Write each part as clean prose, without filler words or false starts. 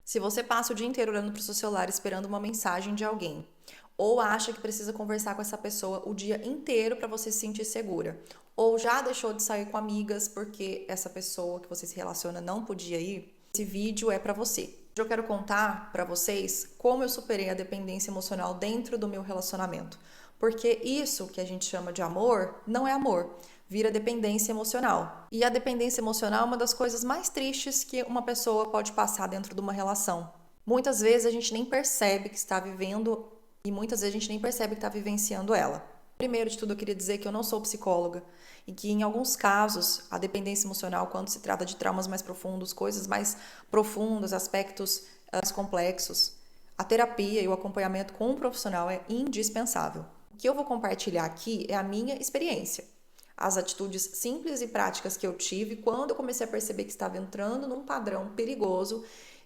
Se você passa o dia inteiro olhando para o seu celular esperando uma mensagem de alguém, ou acha que precisa conversar com essa pessoa o dia inteiro para você se sentir segura, ou já deixou de sair com amigas porque essa pessoa que você se relaciona não podia ir, esse vídeo é para você. Hoje eu quero contar para vocês como eu superei a dependência emocional dentro do meu relacionamento. Porque isso que a gente chama de amor não é amor, vira dependência emocional. E a dependência emocional é uma das coisas mais tristes que uma pessoa pode passar dentro de uma relação. Muitas vezes a gente nem percebe que está vivendo e muitas vezes a gente nem percebe que está vivenciando ela. Primeiro de tudo, eu queria dizer que eu não sou psicóloga e que, em alguns casos, a dependência emocional, quando se trata de traumas mais profundos, coisas mais profundas, aspectos mais complexos, a terapia e o acompanhamento com um profissional é indispensável. O que eu vou compartilhar aqui é a minha experiência, as atitudes simples e práticas que eu tive quando eu comecei a perceber que estava entrando num padrão perigoso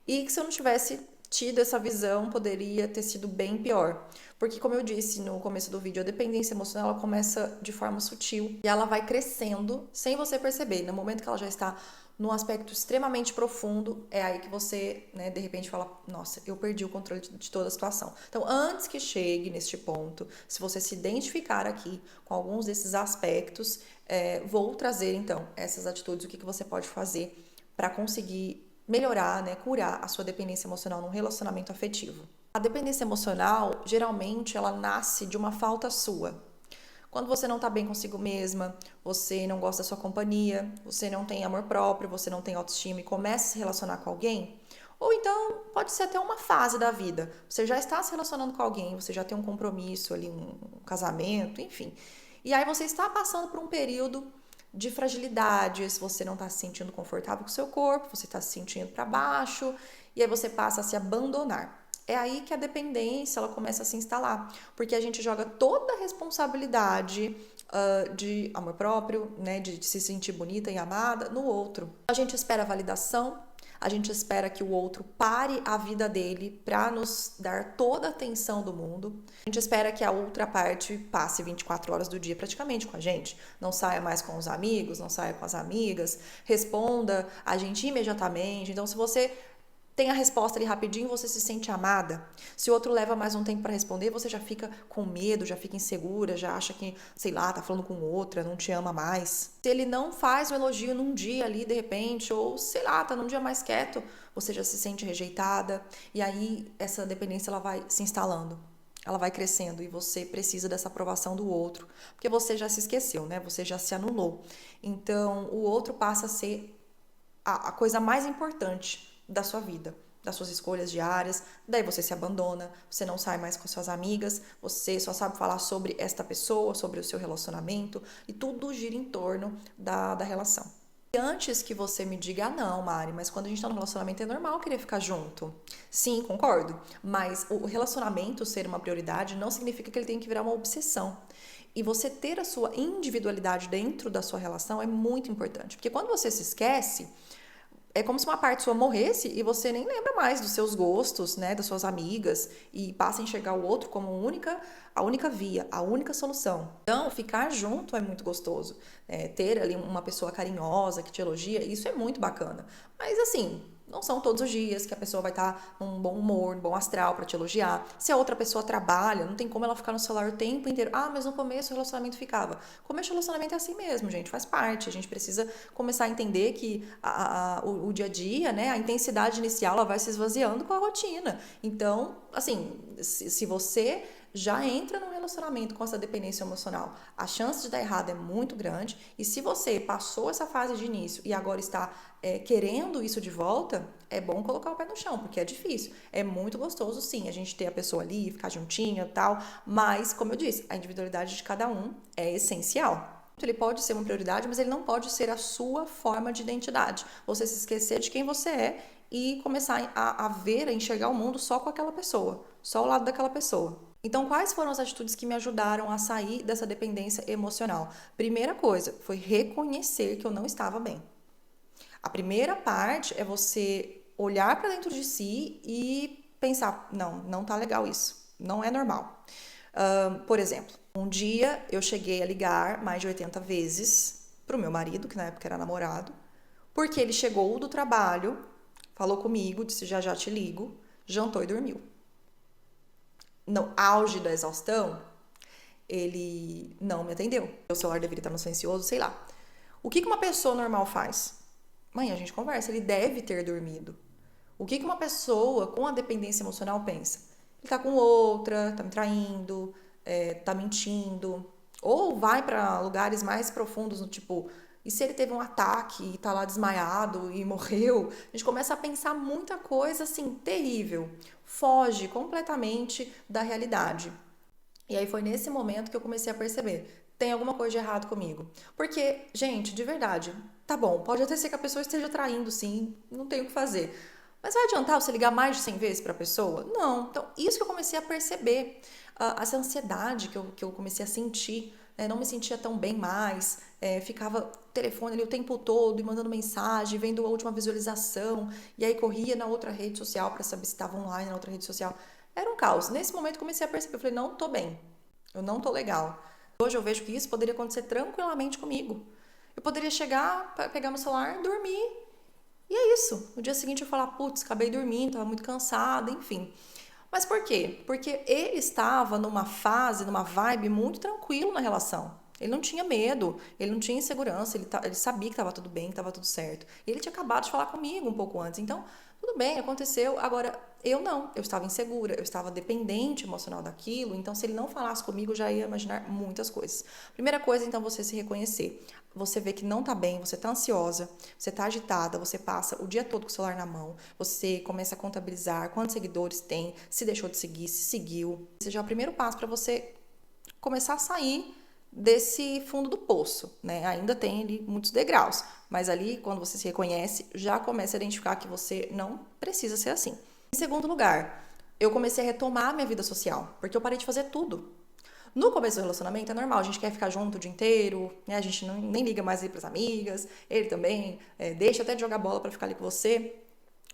e que, se eu não tivesse tido essa visão, poderia ter sido bem pior. Porque, como eu disse no começo do vídeo, a dependência emocional ela começa de forma sutil e ela vai crescendo sem você perceber. No momento que ela já está num aspecto extremamente profundo, é aí que você, de repente fala, nossa, eu perdi o controle de toda a situação. Então, antes que chegue neste ponto, se você se identificar aqui com alguns desses aspectos, vou trazer, então, essas atitudes, o que você pode fazer para conseguir melhorar, curar a sua dependência emocional num relacionamento afetivo. A dependência emocional, geralmente, ela nasce de uma falta sua. Quando você não está bem consigo mesma, você não gosta da sua companhia, você não tem amor próprio, você não tem autoestima e começa a se relacionar com alguém, ou então pode ser até uma fase da vida. Você já está se relacionando com alguém, você já tem um compromisso ali, um casamento, enfim. E aí você está passando por um período de fragilidade, se você não está se sentindo confortável com o seu corpo, você está se sentindo para baixo, e aí você passa a se abandonar. É aí que a dependência ela começa a se instalar, porque a gente joga toda a responsabilidade de amor próprio, de se sentir bonita e amada no outro. A gente espera validação, a gente espera que o outro pare a vida dele para nos dar toda a atenção do mundo. A gente espera que a outra parte passe 24 horas do dia praticamente com a gente. Não saia mais com os amigos, não saia com as amigas, responda a gente imediatamente. Então, se você tem a resposta ali rapidinho, você se sente amada. Se o outro leva mais um tempo para responder, você já fica com medo, já fica insegura, já acha que, sei lá, tá falando com outra, não te ama mais. Se ele não faz um elogio num dia ali, de repente, ou sei lá, tá num dia mais quieto, você já se sente rejeitada. E aí essa dependência ela vai se instalando. Ela vai crescendo e você precisa dessa aprovação do outro, porque você já se esqueceu, Você já se anulou. Então, o outro passa a ser a coisa mais importante da sua vida, das suas escolhas diárias. Daí você se abandona, você não sai mais com suas amigas, você só sabe falar sobre esta pessoa, sobre o seu relacionamento, e tudo gira em torno da relação. E antes que você me diga, não, Mari, mas quando a gente tá no relacionamento é normal querer ficar junto. Sim, concordo, mas o relacionamento ser uma prioridade não significa que ele tem que virar uma obsessão. E você ter a sua individualidade dentro da sua relação é muito importante, porque quando você se esquece, é como se uma parte sua morresse e você nem lembra mais dos seus gostos, das suas amigas, e passa a enxergar o outro como a única via, a única solução. Então, ficar junto é muito gostoso. Ter ali uma pessoa carinhosa que te elogia, isso é muito bacana. Mas assim, não são todos os dias que a pessoa vai estar num bom humor, num bom astral para te elogiar. Se a outra pessoa trabalha, não tem como ela ficar no celular o tempo inteiro. Ah, mas no começo o relacionamento ficava. Começo do relacionamento é assim mesmo, gente, faz parte. A gente precisa começar a entender que o dia a dia, a intensidade inicial, ela vai se esvaziando com a rotina. Então, assim, se você já entra num relacionamento com essa dependência emocional, a chance de dar errado é muito grande. E se você passou essa fase de início e agora está querendo isso de volta, é bom colocar o pé no chão, porque é difícil. É muito gostoso, sim, a gente ter a pessoa ali, ficar juntinha e tal, mas, como eu disse, a individualidade de cada um é essencial. Ele pode ser uma prioridade, mas ele não pode ser a sua forma de identidade. Você se esquecer de quem você é e começar a ver, a enxergar o mundo só com aquela pessoa, só ao lado daquela pessoa. Então, quais foram as atitudes que me ajudaram a sair dessa dependência emocional? Primeira coisa foi reconhecer que eu não estava bem. A primeira parte é você olhar para dentro de si e pensar, não tá legal isso, não é normal. Por exemplo, um dia eu cheguei a ligar mais de 80 vezes pro meu marido, que na época era namorado, porque ele chegou do trabalho falou comigo, disse já já te ligo, jantou e dormiu. No auge da exaustão, ele não me atendeu. O celular deveria estar no silencioso, sei lá. O que uma pessoa normal faz? Mãe, a gente conversa, ele deve ter dormido. O que uma pessoa com a dependência emocional pensa? Ele tá com outra, tá me traindo, tá mentindo. Ou vai para lugares mais profundos, no tipo, e se ele teve um ataque e tá lá desmaiado e morreu? A gente começa a pensar muita coisa assim, terrível. Foge completamente da realidade. E aí foi nesse momento que eu comecei a perceber, tem alguma coisa de errado comigo. Porque, gente, de verdade, tá bom, pode até ser que a pessoa esteja traindo, sim, não tem o que fazer. Mas vai adiantar você ligar mais de 100 vezes para a pessoa? Não. Então, isso que eu comecei a perceber, essa ansiedade que eu comecei a sentir, né? Não me sentia tão bem mais, ficava telefone ali o tempo todo e mandando mensagem, vendo a última visualização, e aí corria na outra rede social para saber se estava online na outra rede social. Era um caos. Nesse momento comecei a perceber, eu falei, não tô bem, eu não tô legal. Hoje eu vejo que isso poderia acontecer tranquilamente comigo. Eu poderia chegar, pegar meu celular, dormir, e é isso. No dia seguinte eu falar, putz, acabei dormindo, estava muito cansada, enfim. Mas por quê? Porque ele estava numa fase, numa vibe muito tranquilo na relação. Ele não tinha medo, ele não tinha insegurança, ele sabia que estava tudo bem, que estava tudo certo. E ele tinha acabado de falar comigo um pouco antes. Então, tudo bem, aconteceu. Agora, eu não. Eu estava insegura, eu estava dependente emocional daquilo. Então, se ele não falasse comigo, eu já ia imaginar muitas coisas. Primeira coisa, então, você se reconhecer. Você vê que não tá bem, você tá ansiosa, você tá agitada, você passa o dia todo com o celular na mão, você começa a contabilizar quantos seguidores tem, se deixou de seguir, se seguiu. Esse já é o primeiro passo para você começar a sair desse fundo do poço, né? Ainda tem ali muitos degraus, mas ali, quando você se reconhece, já começa a identificar que você não precisa ser assim. Em segundo lugar, eu comecei a retomar a minha vida social, porque eu parei de fazer tudo. No começo do relacionamento é normal, a gente quer ficar junto o dia inteiro, né? A gente nem liga mais aí pras amigas, ele também deixa até de jogar bola para ficar ali com você,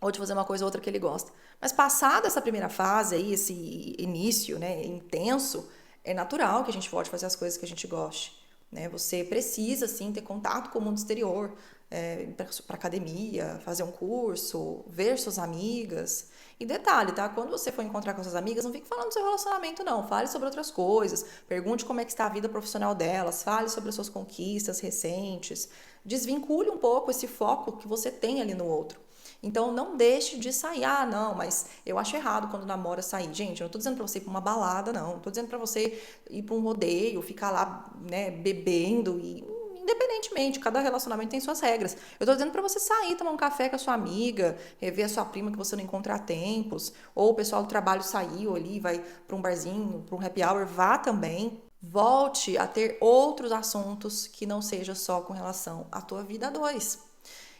ou de fazer uma coisa ou outra que ele gosta. Mas passada essa primeira fase aí, esse início, né, intenso, é natural que a gente volte a fazer as coisas que a gente goste, né? Você precisa, sim, ter contato com o mundo exterior, ir para academia, fazer um curso, ver suas amigas. E detalhe, tá? Quando você for encontrar com suas amigas, não fique falando do seu relacionamento, não. Fale sobre outras coisas, pergunte como é que está a vida profissional delas, fale sobre as suas conquistas recentes. Desvincule um pouco esse foco que você tem ali no outro. Então, não deixe de sair. Ah, não, mas eu acho errado quando namora sair. Gente, eu não tô dizendo pra você ir pra uma balada, não. Eu tô dizendo pra você ir pra um rodeio, ficar lá, né, bebendo e independentemente, cada relacionamento tem suas regras. Eu tô dizendo pra você sair, tomar um café com a sua amiga, ver a sua prima que você não encontra há tempos, ou o pessoal do trabalho saiu ali, vai pra um barzinho, pra um happy hour, vá também. Volte a ter outros assuntos que não seja só com relação à tua vida a dois.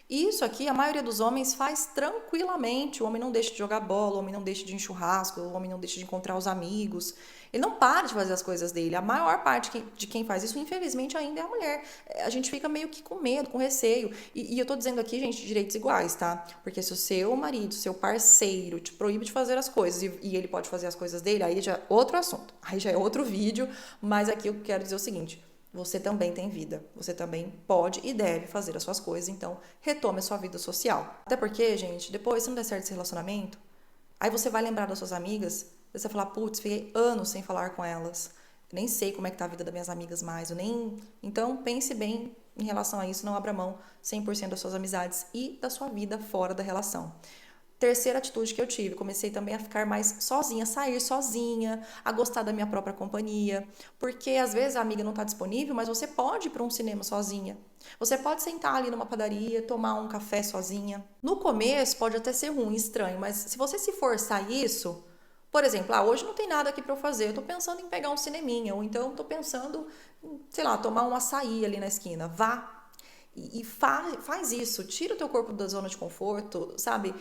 Isso aqui a maioria dos homens faz tranquilamente. O homem não deixa de jogar bola, o homem não deixa de ir em churrasco, o homem não deixa de encontrar os amigos. Ele não para de fazer as coisas dele. A maior parte de quem faz isso, infelizmente, ainda é a mulher. A gente fica meio que com medo, com receio. E eu tô dizendo aqui, gente, direitos iguais, tá? Porque se o seu marido, seu parceiro te proíbe de fazer as coisas e ele pode fazer as coisas dele, aí já é outro assunto. Aí já é outro vídeo. Mas aqui eu quero dizer o seguinte: você também tem vida, você também pode e deve fazer as suas coisas, então retome a sua vida social. Até porque, gente, depois se não der certo esse relacionamento, aí você vai lembrar das suas amigas, você vai falar, putz, fiquei anos sem falar com elas, nem sei como é que tá a vida das minhas amigas mais, eu nem... Então pense bem em relação a isso, não abra mão 100% das suas amizades e da sua vida fora da relação. Terceira atitude que eu tive, comecei também a ficar mais sozinha, sair sozinha, a gostar da minha própria companhia, porque às vezes a amiga não está disponível, mas você pode ir para um cinema sozinha. Você pode sentar ali numa padaria, tomar um café sozinha. No começo pode até ser ruim, estranho, mas se você se forçar isso, por exemplo, hoje não tem nada aqui para eu fazer, eu tô pensando em pegar um cineminha, ou então tô pensando, sei lá, tomar um açaí ali na esquina. Vá, e faz isso, tira o teu corpo da zona de conforto, sabe?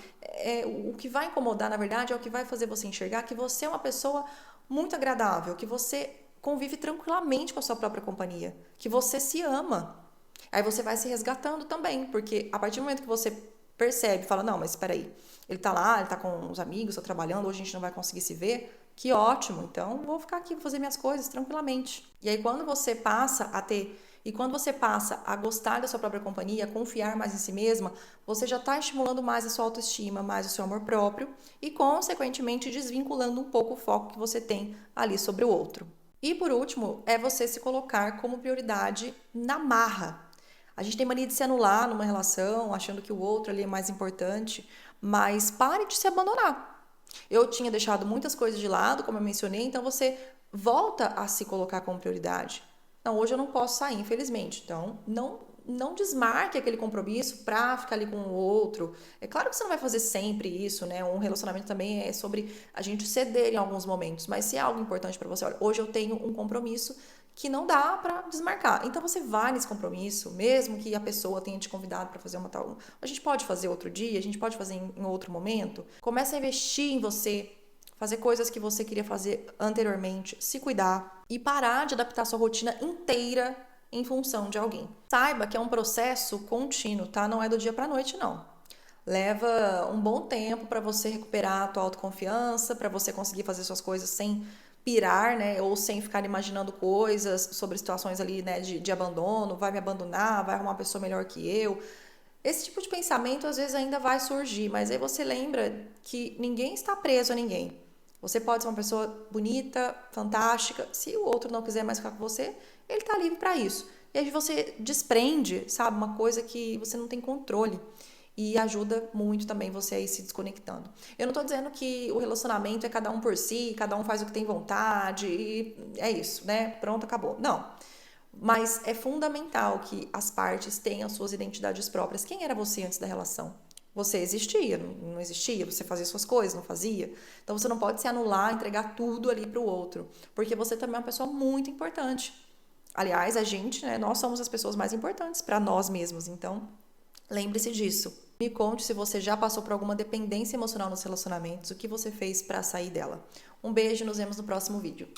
O que vai incomodar, na verdade, é o que vai fazer você enxergar que você é uma pessoa muito agradável, que você convive tranquilamente com a sua própria companhia, que você se ama. Aí você vai se resgatando também, porque a partir do momento que você percebe, fala, não, mas espera aí, ele tá lá, ele tá com os amigos, tá trabalhando, hoje a gente não vai conseguir se ver, que ótimo, então vou ficar aqui, vou fazer minhas coisas tranquilamente. E aí quando você passa a ter E quando você passa a gostar da sua própria companhia, a confiar mais em si mesma, você já está estimulando mais a sua autoestima, mais o seu amor próprio e, consequentemente, desvinculando um pouco o foco que você tem ali sobre o outro. E por último, é você se colocar como prioridade na marra. A gente tem mania de se anular numa relação, achando que o outro ali é mais importante, mas pare de se abandonar. Eu tinha deixado muitas coisas de lado, como eu mencionei, então você volta a se colocar como prioridade. Não, hoje eu não posso sair, infelizmente. Então, não desmarque aquele compromisso pra ficar ali com o outro. É claro que você não vai fazer sempre isso, né? Um relacionamento também é sobre a gente ceder em alguns momentos, mas se é algo importante pra você, olha, hoje eu tenho um compromisso que não dá pra desmarcar. Então você vai nesse compromisso, mesmo que a pessoa tenha te convidado pra fazer uma tal, a gente pode fazer outro dia, a gente pode fazer em outro momento. Comece a investir em você, fazer coisas que você queria fazer anteriormente, se cuidar e parar de adaptar sua rotina inteira em função de alguém. Saiba que é um processo contínuo, tá? Não é do dia pra noite, não. Leva um bom tempo para você recuperar a tua autoconfiança, para você conseguir fazer suas coisas sem pirar, né? Ou sem ficar imaginando coisas sobre situações ali, né? De abandono, vai me abandonar, vai arrumar uma pessoa melhor que eu. Esse tipo de pensamento às vezes ainda vai surgir, mas aí você lembra que ninguém está preso a ninguém. Você pode ser uma pessoa bonita, fantástica. Se o outro não quiser mais ficar com você, ele tá livre para isso. E aí você desprende, sabe, uma coisa que você não tem controle. E ajuda muito também você a ir se desconectando. Eu não tô dizendo que o relacionamento é cada um por si, cada um faz o que tem vontade, e é isso, né? Pronto, acabou. Não. Mas é fundamental que as partes tenham suas identidades próprias. Quem era você antes da relação? Você existia, não existia? Você fazia suas coisas, não fazia? Então você não pode se anular, entregar tudo ali para o outro, porque você também é uma pessoa muito importante. Aliás, a gente, né, nós somos as pessoas mais importantes para nós mesmos, então lembre-se disso. Me conte se você já passou por alguma dependência emocional nos relacionamentos, o que você fez para sair dela. Um beijo, nos vemos no próximo vídeo.